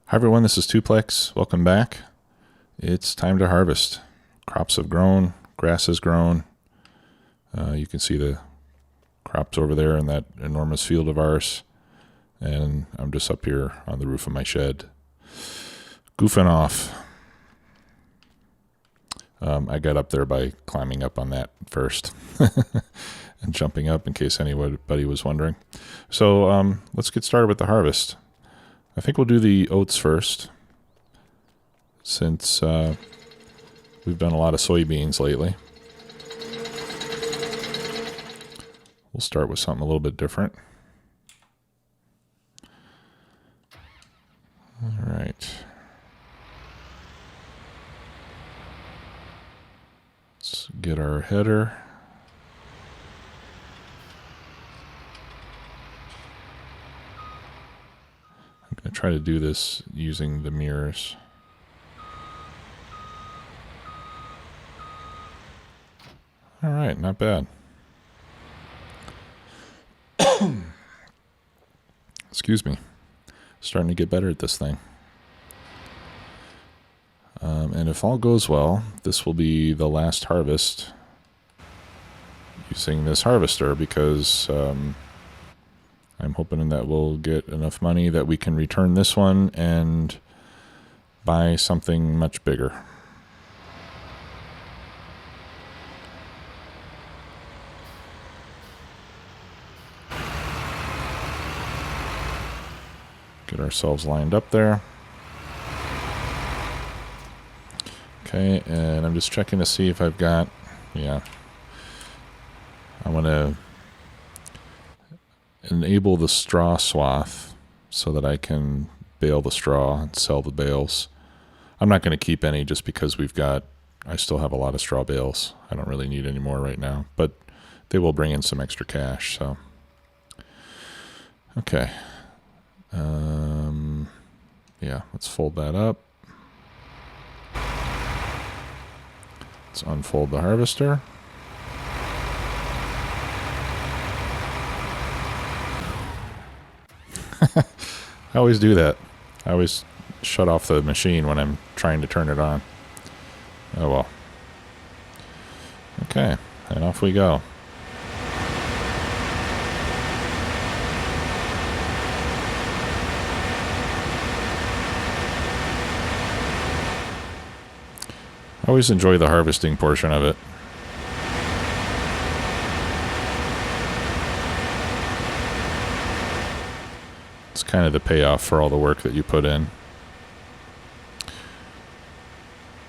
Hi everyone, this is Tuplex. Welcome back. It's time to harvest. Crops have grown, grass has grown. You can see the crops over there in that enormous field of ours. And I'm just up here on the roof of my shed, goofing off. I got up there by climbing up on that first and jumping up in case anybody was wondering. So let's get started with the harvest. I think we'll do the oats first, since we've done a lot of soybeans lately. We'll start with something a little bit different. All right. Let's get our header. I'm going to try to do this using the mirrors. All right, not bad. Excuse me. Starting to get better at this thing. And if all goes well, this will be the last harvest using this harvester, because I'm hoping that we'll get enough money that we can return this one and buy something much bigger. Get ourselves lined up there. Okay, and I'm just checking to see if I've got, I want to enable the straw swath so that I can bale the straw and sell the bales. I'm not going to keep any just because I still have a lot of straw bales. I don't really need any more right now, but they will bring in some extra cash, so. Okay. Let's fold that up. Let's unfold the harvester. I always do that. I always shut off the machine when I'm trying to turn it on. Oh well. Okay, and off we go. I always enjoy the harvesting portion of it. It's kind of the payoff for all the work that you put in.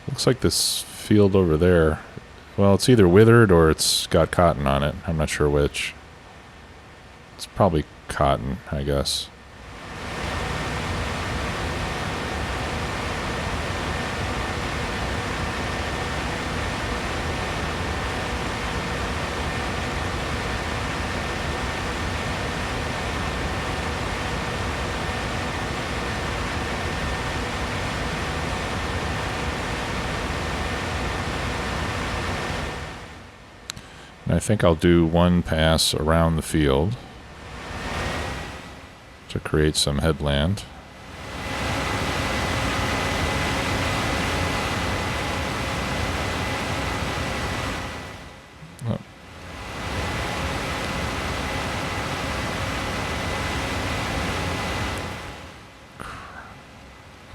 Looks like this field over there, well, it's either withered or it's got cotton on it. I'm not sure which. It's probably cotton, I guess. I think I'll do one pass around the field to create some headland. Oh.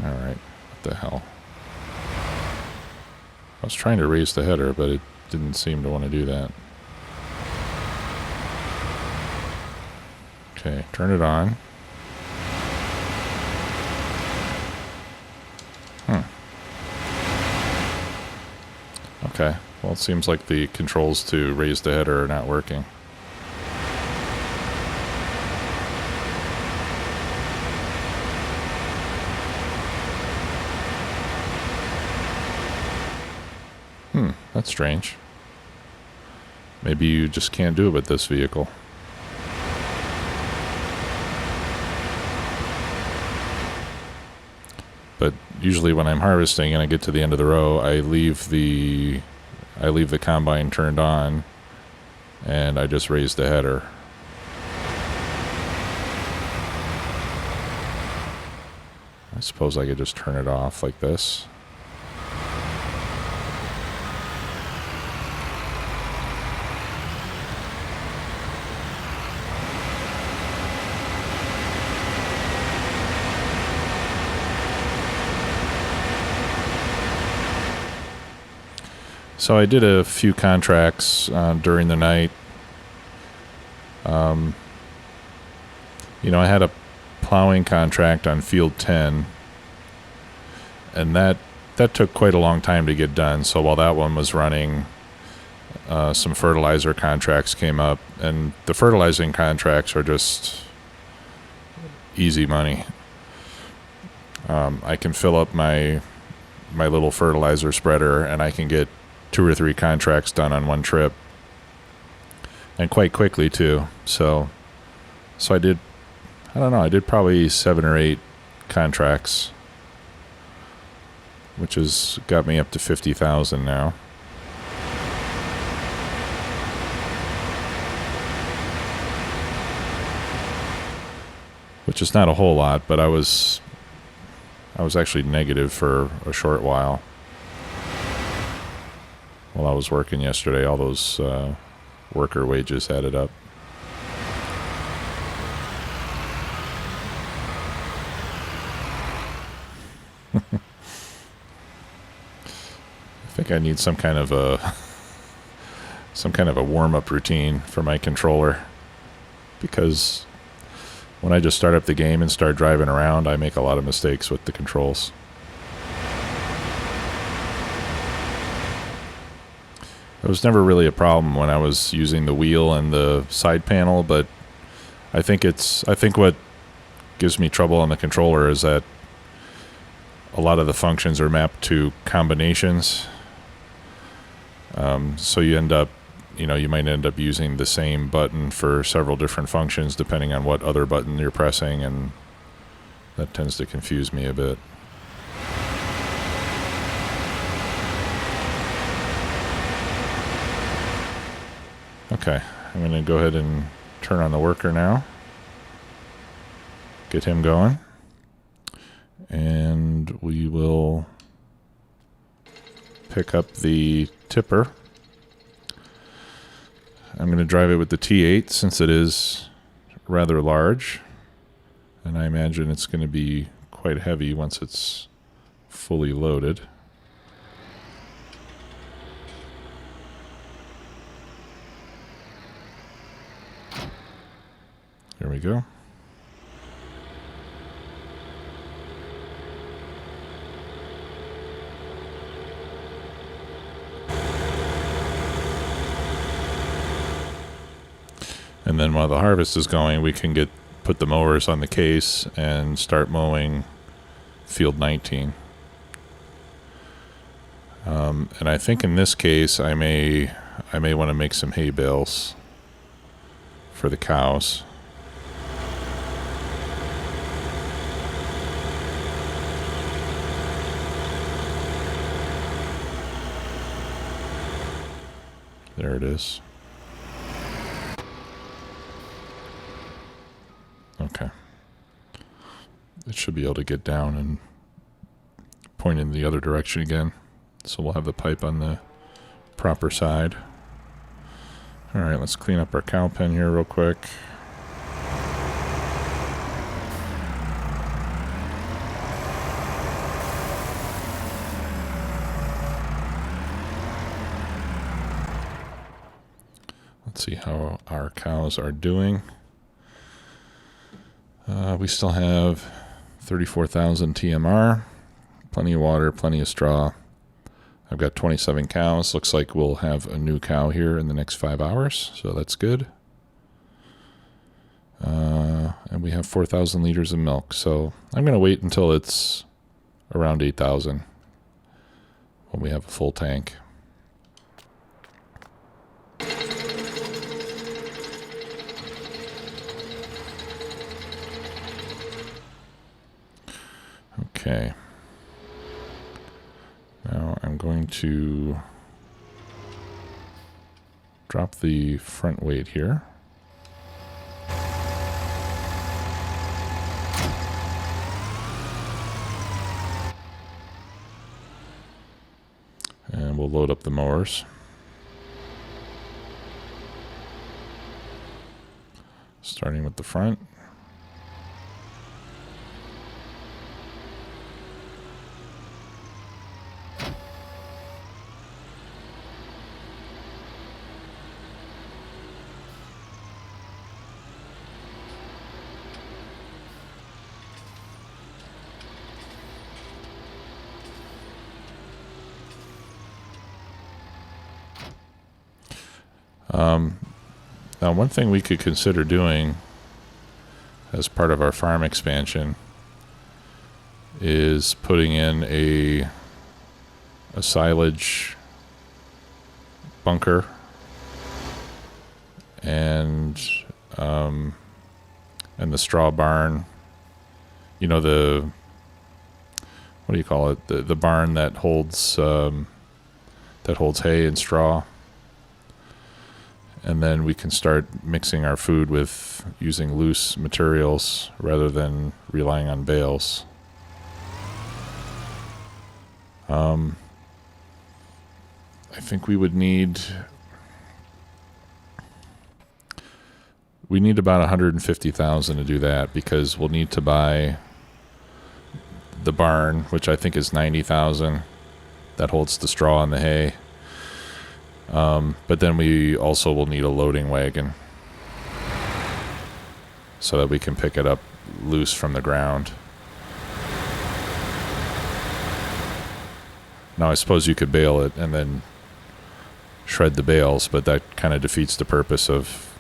All right, what the hell? I was trying to raise the header, but it didn't seem to want to do that. Okay, turn it on. Okay, well, it seems like the controls to raise the header are not working. That's strange. Maybe you just can't do it with this vehicle. But usually when I'm harvesting and I get to the end of the row, I leave the combine turned on and I just raise the header. I suppose I could just turn it off like this. So I did a few contracts during the night. You know, I had a plowing contract on field 10, and that took quite a long time to get done. So while that one was running, some fertilizer contracts came up, and the fertilizing contracts are just easy money. I can fill up my little fertilizer spreader, and I can get 2 or 3 contracts done on one trip, and quite quickly too. So I did, I don't know, I did probably 7 or 8 contracts, which has got me up to 50,000 now. Which is not a whole lot, but I was actually negative for a short while. While I was working yesterday, all those worker wages added up. I think I need some kind of a warm-up routine for my controller, because when I just start up the game and start driving around, I make a lot of mistakes with the controls. It was never really a problem when I was using the wheel and the side panel, but I think what gives me trouble on the controller is that a lot of the functions are mapped to combinations. So you might end up using the same button for several different functions depending on what other button you're pressing, and that tends to confuse me a bit. Okay, I'm going to go ahead and turn on the worker now. Get him going. And we will pick up the tipper. I'm going to drive it with the T8 since it is rather large. And I imagine it's going to be quite heavy once it's fully loaded. There we go. And then while the harvest is going, we can put the mowers on the case and start mowing field 19. And I think in this case, I may want to make some hay bales for the cows. There it is. Okay. It should be able to get down and point in the other direction again. So we'll have the pipe on the proper side. All right, let's clean up our cow pen here real quick. Let's see how our cows are doing. We still have 34,000 TMR, plenty of water, plenty of straw. I've got 27 cows. Looks like we'll have a new cow here in the next 5 hours, so that's good. And we have 4,000 liters of milk, so I'm going to wait until it's around 8,000 when we have a full tank. Okay. Now I'm going to drop the front weight here. we'll load up the mowers. Starting with the front. Now, one thing we could consider doing as part of our farm expansion is putting in a silage bunker and the straw barn. You know, the, what do you call it? The barn that holds hay and straw. And then we can start mixing our food with using loose materials rather than relying on bales. I think we need about $150,000 to do that, because we'll need to buy the barn, which I think is $90,000, that holds the straw and the hay. But then we also will need a loading wagon so that we can pick it up loose from the ground. Now, I suppose you could bale it and then shred the bales, but that kind of defeats the purpose of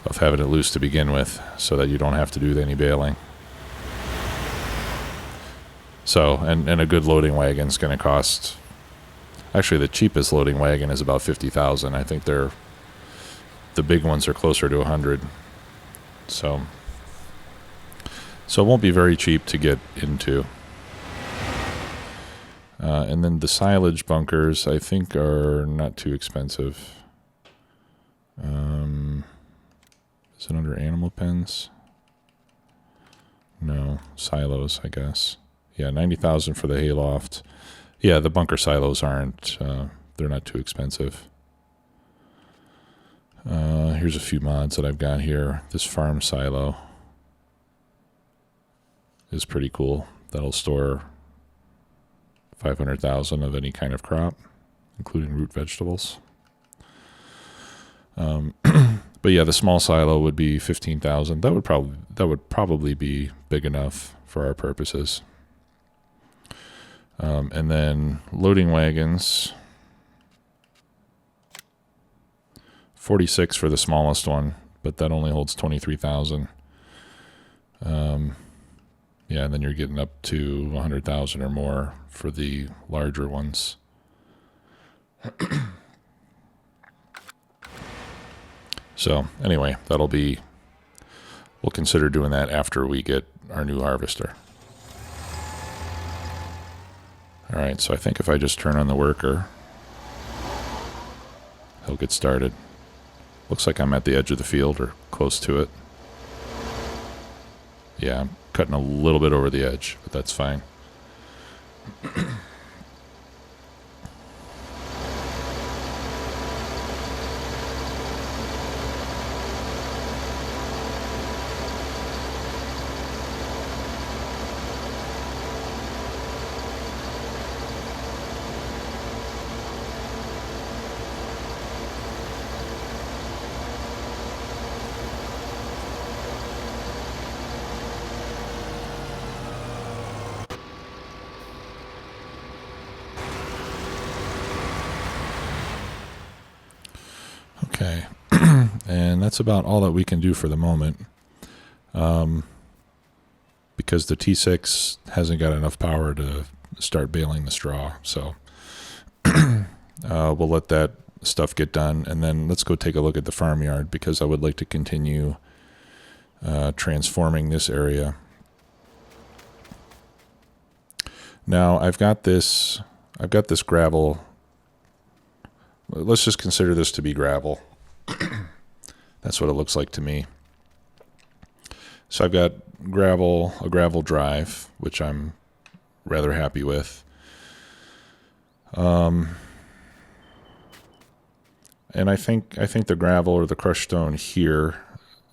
of having it loose to begin with, so that you don't have to do any baling. So, and a good loading wagon is going to cost... Actually, the cheapest loading wagon is about $50,000. I think the big ones are closer to $100,000. So it won't be very cheap to get into. And then the silage bunkers, I think, are not too expensive. Is it under animal pens? No, silos, I guess. Yeah, $90,000 for the hayloft. Yeah, the bunker silos aren't, they're not too expensive. Here's a few mods that I've got here. This farm silo is pretty cool. That'll store 500,000 of any kind of crop, including root vegetables. But yeah, the small silo would be 15,000. That would probably be big enough for our purposes. And then loading wagons, 46 for the smallest one, but that only holds 23,000. Yeah, and then you're getting up to 100,000 or more for the larger ones. So anyway, we'll consider doing that after we get our new harvester. All right, so I think if I just turn on the worker, he'll get started. Looks like I'm at the edge of the field or close to it. Yeah, I'm cutting a little bit over the edge, but that's fine. Okay, and that's about all that we can do for the moment, because the T6 hasn't got enough power to start baling the straw. So we'll let that stuff get done, and then let's go take a look at the farmyard, because I would like to continue transforming this area. Now I've got this gravel. Let's just consider this to be gravel. That's what it looks like to me. So I've got a gravel drive, which I'm rather happy with. And I think the gravel or the crushed stone here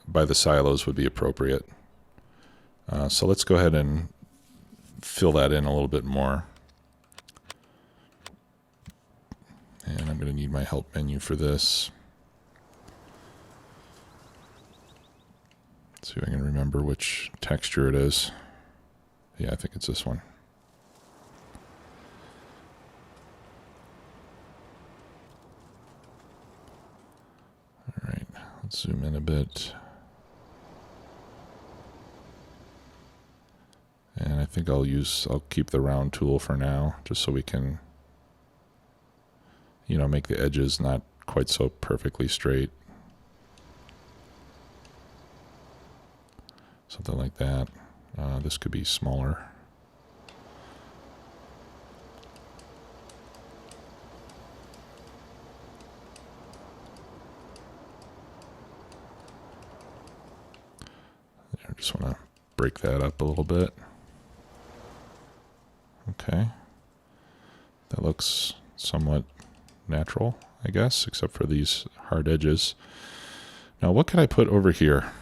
by the silos would be appropriate. So let's go ahead and fill that in a little bit more. And I'm going to need my help menu for this. Let's see if I can remember which texture it is. Yeah, I think it's this one. All right, let's zoom in a bit. And I think I'll keep the round tool for now, just so we can, make the edges not quite so perfectly straight. Something like that. This could be smaller. I just want to break that up a little bit. Okay. That looks somewhat natural, I guess, except for these hard edges. Now, what can I put over here?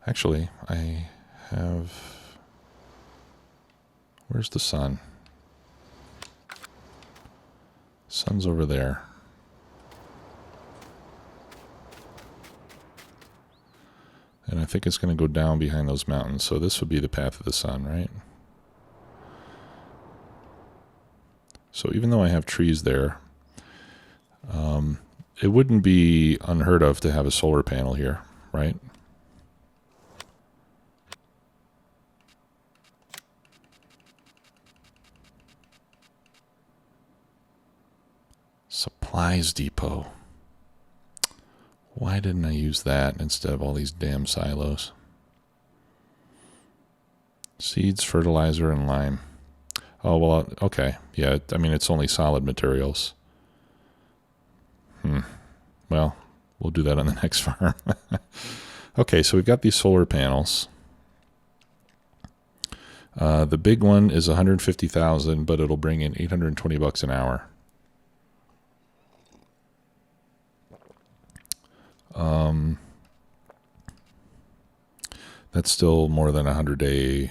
Actually, I have... Where's the sun? Sun's over there. And I think it's going to go down behind those mountains. So this would be the path of the sun, right? So even though I have trees there, it wouldn't be unheard of to have a solar panel here, right? Supplies depot. Why didn't I use that instead of all these damn silos? Seeds, fertilizer, and lime. Oh, well, okay. Yeah, I mean, it's only solid materials. Well, we'll do that on the next farm. Okay, so we've got these solar panels. The big one is $150,000, but it'll bring in $820 an hour. That's still more than 100-day.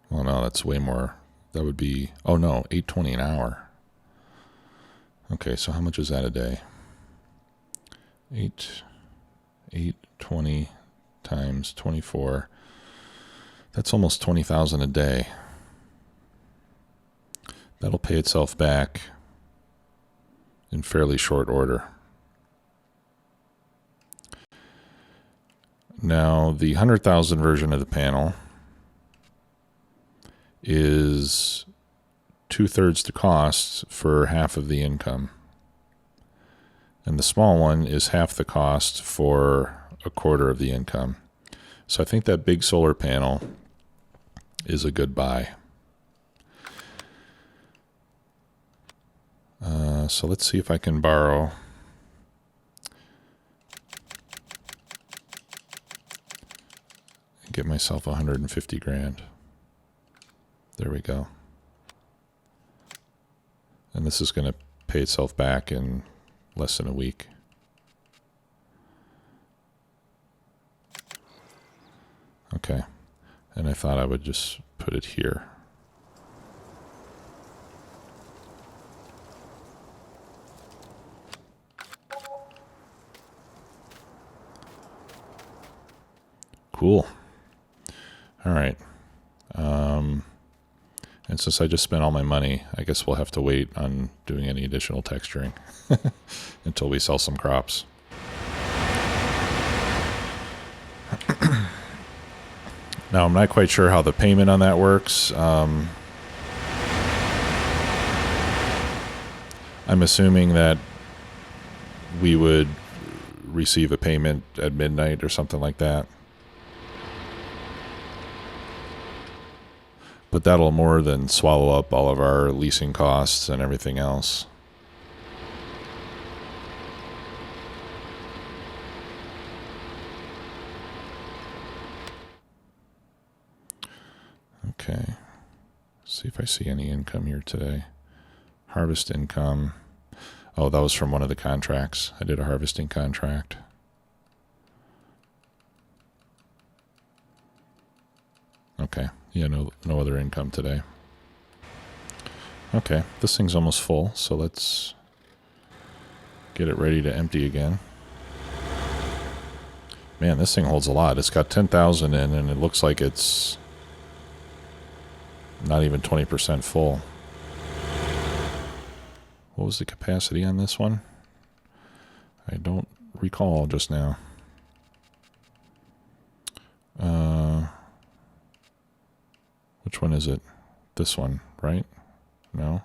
Well, no, that's way more. That would be, oh no, $820 an hour. Okay, so how much is that a day? 820 times 24. That's almost 20,000 a day. That'll pay itself back in fairly short order. Now, the 100,000 version of the panel is 2/3 the cost for half of the income. And the small one is half the cost for a quarter of the income. So I think that big solar panel is a good buy. So let's see if I can borrow. Get myself 150 grand. There we go. And this is going to pay itself back in less than a week. Okay. And I thought I would just put it here. Cool. All right. And since I just spent all my money, I guess we'll have to wait on doing any additional texturing until we sell some crops. Now, I'm not quite sure how the payment on that works. I'm assuming that we would receive a payment at midnight or something like that. But that'll more than swallow up all of our leasing costs and everything else. Okay. See if I see any income here today. Harvest income. Oh, that was from one of the contracts. I did a harvesting contract. Okay. Yeah, no other income today. Okay, this thing's almost full, so let's get it ready to empty again. Man, this thing holds a lot. It's got 10,000 in, and it looks like it's not even 20% full. What was the capacity on this one? I don't recall just now. Which one is it? This one, right? No.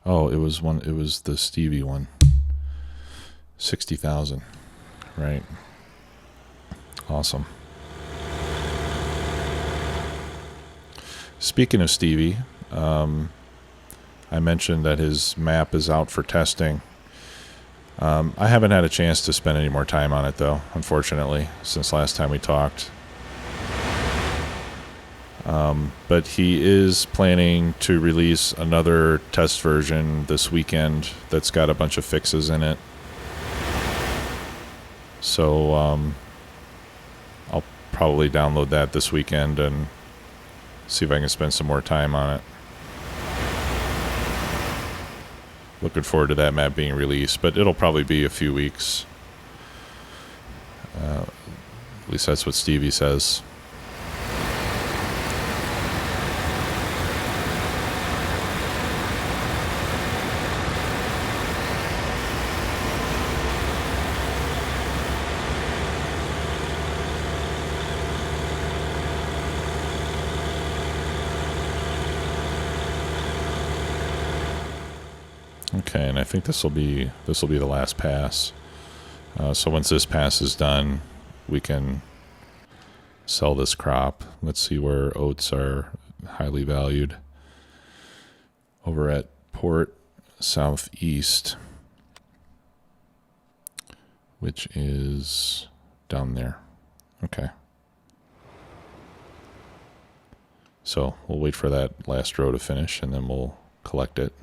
Oh, it was the Stevie one. 60,000. Right. Awesome. Speaking of Stevie, I mentioned that his map is out for testing. I haven't had a chance to spend any more time on it, though, unfortunately, since last time we talked. But he is planning to release another test version this weekend that's got a bunch of fixes in it. So I'll probably download that this weekend and see if I can spend some more time on it. Looking forward to that map being released, but it'll probably be a few weeks. At least that's what Stevie says. Okay, and I think this will be the last pass. So once this pass is done, we can sell this crop. Let's see where oats are highly valued. Over at Port Southeast, which is down there. Okay. So we'll wait for that last row to finish, and then we'll collect it.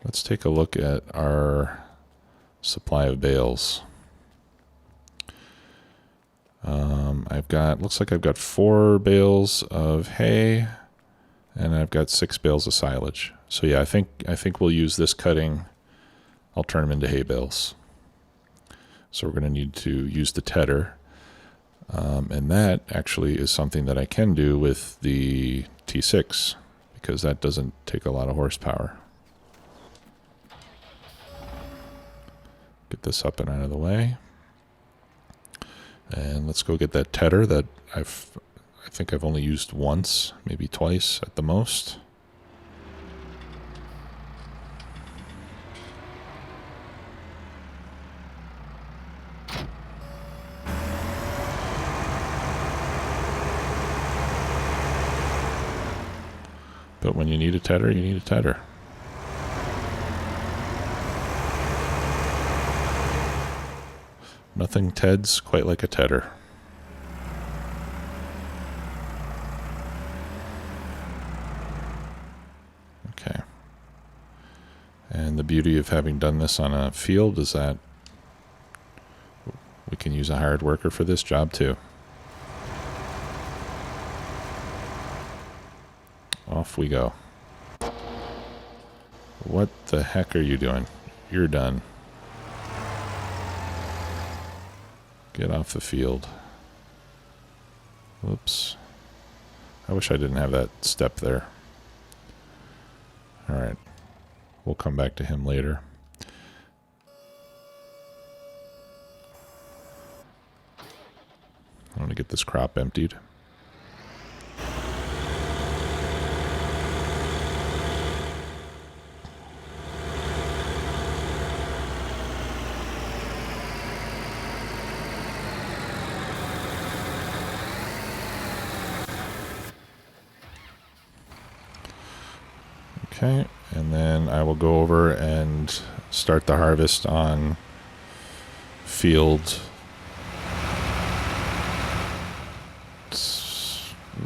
Let's take a look at our supply of bales. Looks like I've got 4 bales of hay, and I've got 6 bales of silage. So yeah, I think we'll use this cutting. I'll turn them into hay bales. So we're going to need to use the tedder, and that actually is something that I can do with the T6 because that doesn't take a lot of horsepower. Get this up and out of the way. And let's go get that tedder that I think I've only used once, maybe twice at the most. But when you need a tedder, you need a tedder. Nothing teds quite like a tedder. Okay. And the beauty of having done this on a field is that we can use a hired worker for this job too. Off we go. What the heck are you doing? You're done. Get off the field. Whoops. I wish I didn't have that step there. Alright. We'll come back to him later. I want to get this crop emptied. Okay, and then I will go over and start the harvest on field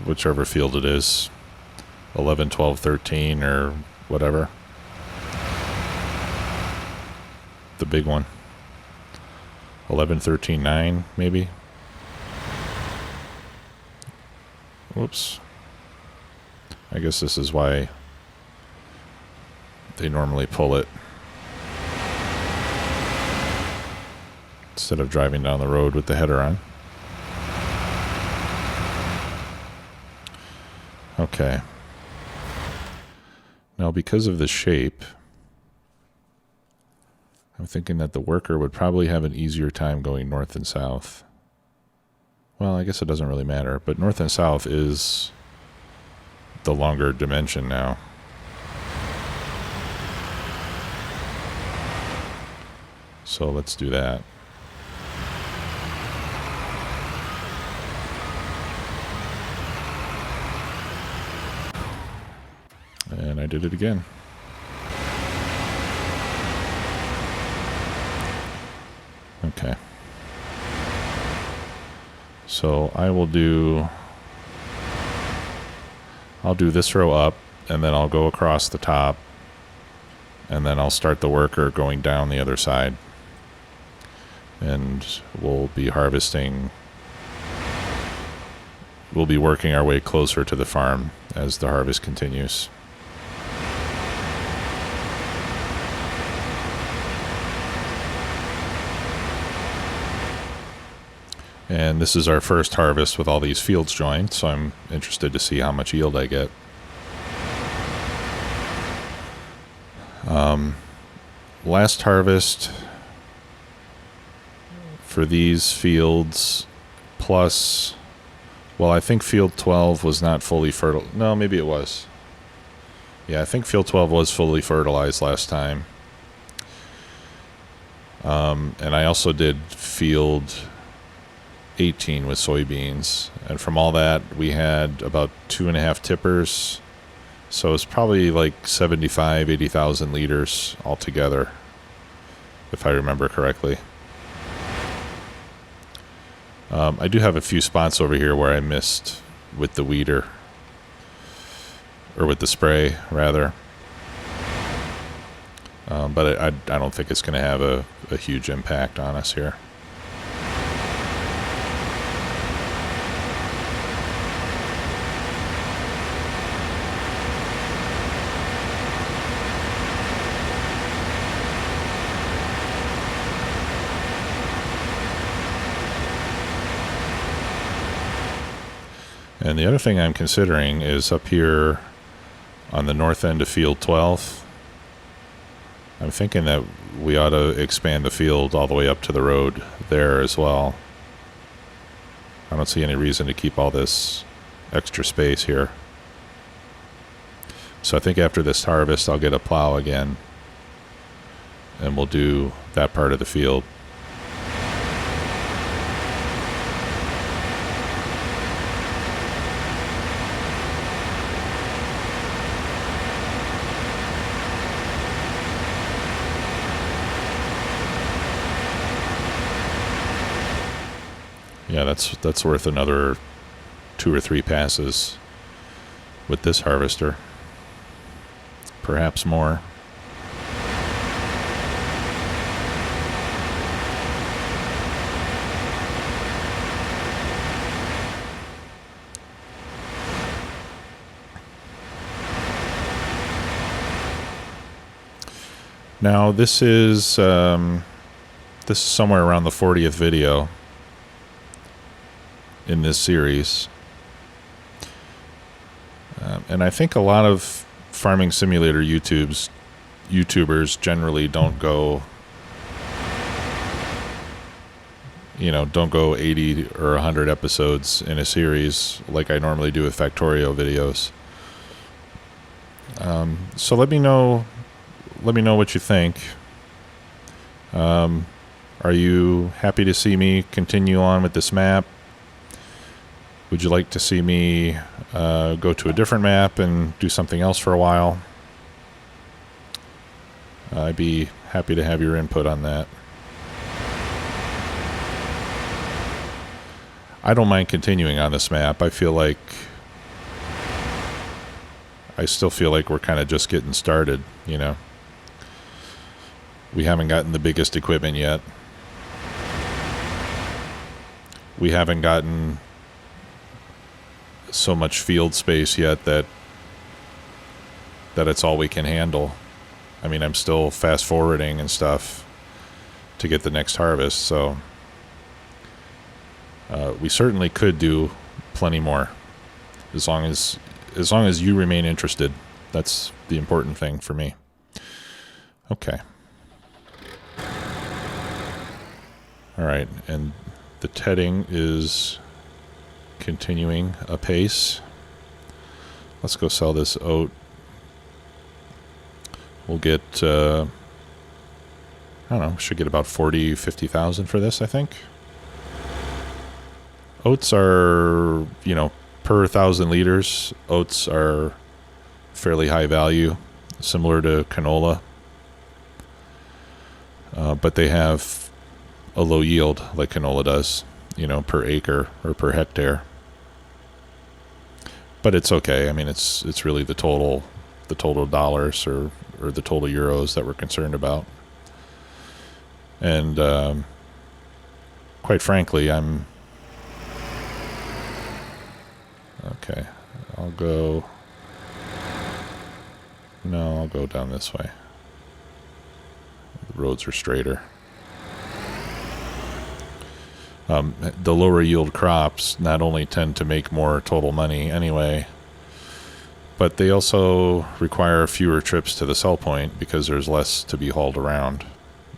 whichever field it is, 11, 12, 13, or whatever. The big one. 11, 13, 9, maybe. Whoops. I guess this is why they normally pull it instead of driving down the road with the header on. Okay. Now, because of the shape, I'm thinking that the worker would probably have an easier time going north and south. Well, I guess it doesn't really matter, but north and south is the longer dimension now. So let's do that. And I did it again. Okay. So I'll do this row up, and then I'll go across the top, and then I'll start the worker going down the other side. And we'll be harvesting. We'll be working our way closer to the farm as the harvest continues. And this is our first harvest with all these fields joined, so I'm interested to see how much yield I get. Last harvest for these fields, plus, well, I think field 12 was not fully fertile. No, maybe it was. Yeah, I think field 12 was fully fertilized last time. And I also did field 18 with soybeans, and from all that we had about 2.5 tippers, so it's probably like 80,000 liters altogether, if I remember correctly. I do have a few spots over here where I missed with the weeder, or with the spray rather, but I don't think it's going to have a huge impact on us here. And the other thing I'm considering is up here on the north end of field 12. I'm thinking that we ought to expand the field all the way up to the road there as well. I don't see any reason to keep all this extra space here. So I think after this harvest, I'll get a plow again, and we'll do that part of the field. Yeah, that's worth another 2 or 3 passes with this harvester. Perhaps more. Now this is somewhere around the 40th video in this series, and I think a lot of farming simulator YouTubers generally don't go 80 or 100 episodes in a series like I normally do with Factorio videos. So let me know what you think. Are you happy to see me continue on with this map? Would you like to see me go to a different map and do something else for a while? I'd be happy to have your input on that. I don't mind continuing on this map. I feel like I still feel like we're kind of just getting started, you know. We haven't gotten the biggest equipment yet. We haven't gotten so much field space yet that it's all we can handle. I mean, I'm still fast forwarding and stuff to get the next harvest, so we certainly could do plenty more, as long as you remain interested. That's the important thing for me. Okay. All right, and the tedding is continuing apace. Let's go sell this oat. We'll get, I don't know, should get about 40, 50,000 for this, I think. Oats are, you know, per 1,000 liters, oats are fairly high value, similar to canola. But they have a low yield like canola does, you know, per acre or per hectare. But it's okay. I mean, it's really the total dollars or the total euros that we're concerned about. And quite frankly, I'm okay. I'll go down this way. The roads are straighter. The lower yield crops not only tend to make more total money anyway, but they also require fewer trips to the sell point because there's less to be hauled around,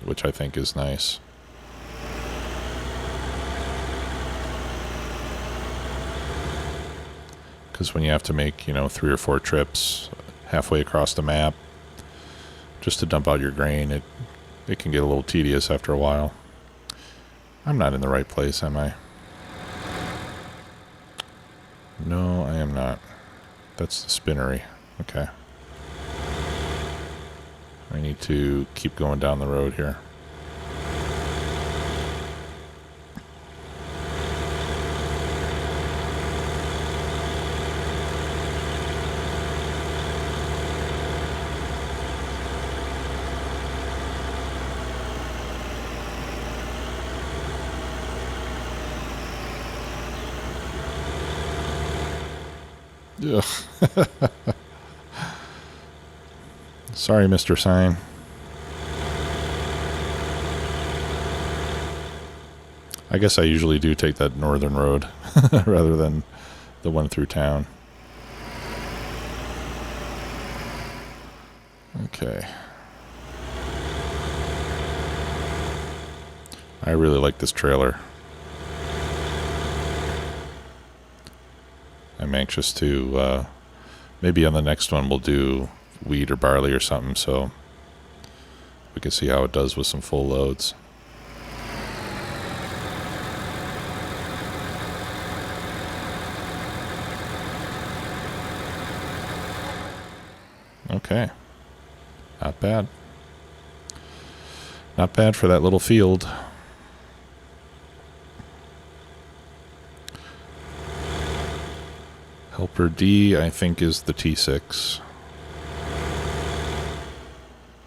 which I think is nice. Because when you have to make, you know, 3 or 4 trips halfway across the map just to dump out your grain, it can get a little tedious after a while. I'm not in the right place, am I? No, I am not. That's the spinnery. Okay. I need to keep going down the road here. Ugh. Sorry, Mr. Sign. I guess I usually do take that northern road rather than the one through town. Okay. I really like this trailer. I'm anxious to, maybe on the next one we'll do wheat or barley or something, so we can see how it does with some full loads. Okay. Not bad. Not bad for that little field. Helper D, I think, is the T6.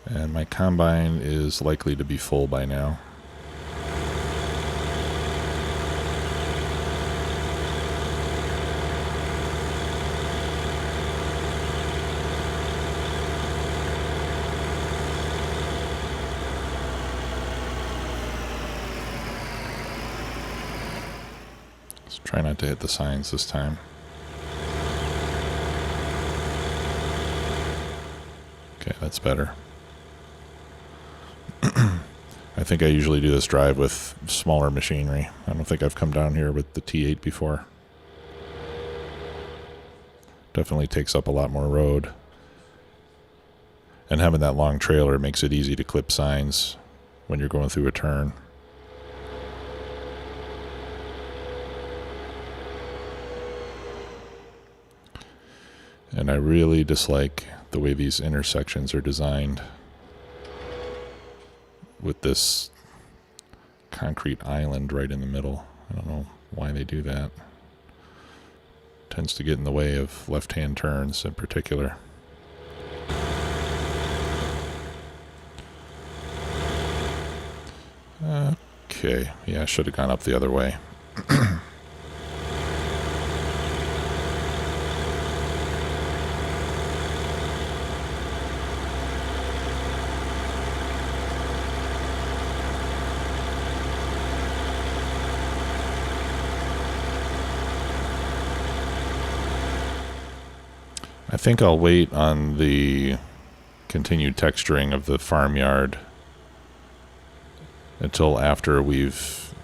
And my combine is likely to be full by now. Let's try not to hit the signs this time. Okay, that's better. I think I usually do this drive with smaller machinery. I don't think I've come down here with the T8 before. Definitely takes up a lot more road. And having that long trailer makes it easy to clip signs when you're going through a turn. And I really dislike the way these intersections are designed with this concrete island right in the middle. I don't know why they do that. tends to get in the way of left-hand turns in particular. Okay, yeah, I should have gone up the other way. I think I'll wait on the continued texturing of the farmyard until after we've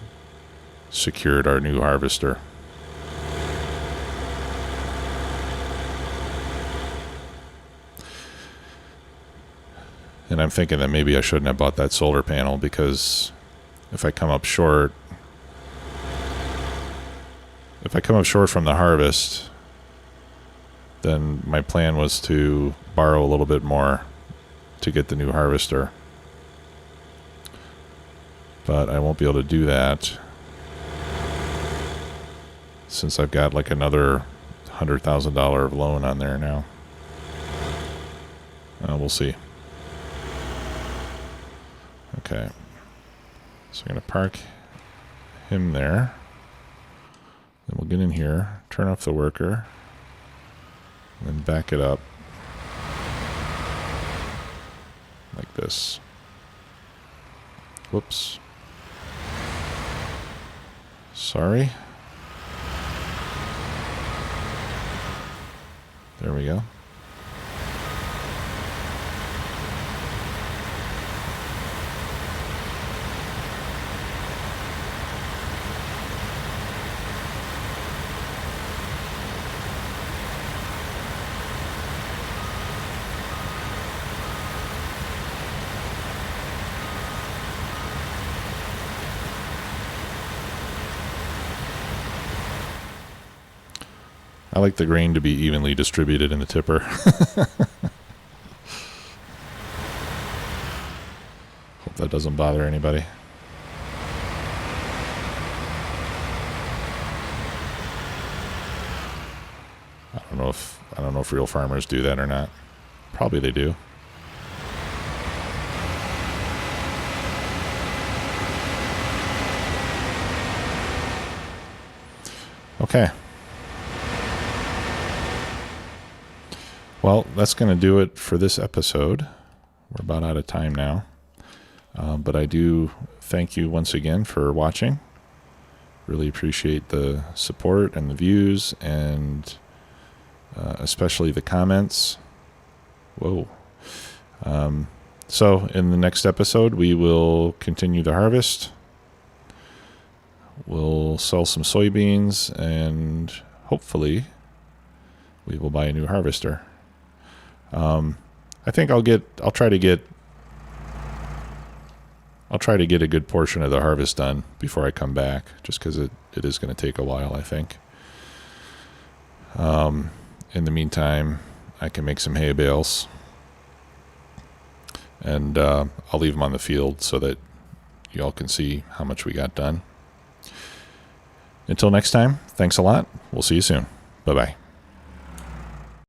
secured our new harvester. And I'm thinking that maybe I shouldn't have bought that solar panel, because if I come up short from the harvest, then my plan was to borrow a little bit more to get the new harvester. But I won't be able to do that since I've got like another $100,000 loan on there now. We'll see. Okay. So I'm going to park him there. Then we'll get in here, turn off the worker, and then back it up like this. Whoops. Sorry. There we go. I like the grain to be evenly distributed in the tipper. Hope that doesn't bother anybody. I don't know if real farmers do that or not. Probably they do. Okay. Well, that's going to do it for this episode. We're about out of time now. But I do thank you once again for watching. Really appreciate the support and the views, and especially the comments. Whoa. So in the next episode, we will continue the harvest. We'll sell some soybeans, and hopefully we will buy a new harvester. I think I'll try to get a good portion of the harvest done before I come back, just because it is going to take a while, I think. In the meantime, I can make some hay bales, and I'll leave them on the field so that you all can see how much we got done. Until next time, thanks a lot. We'll see you soon. Bye-bye.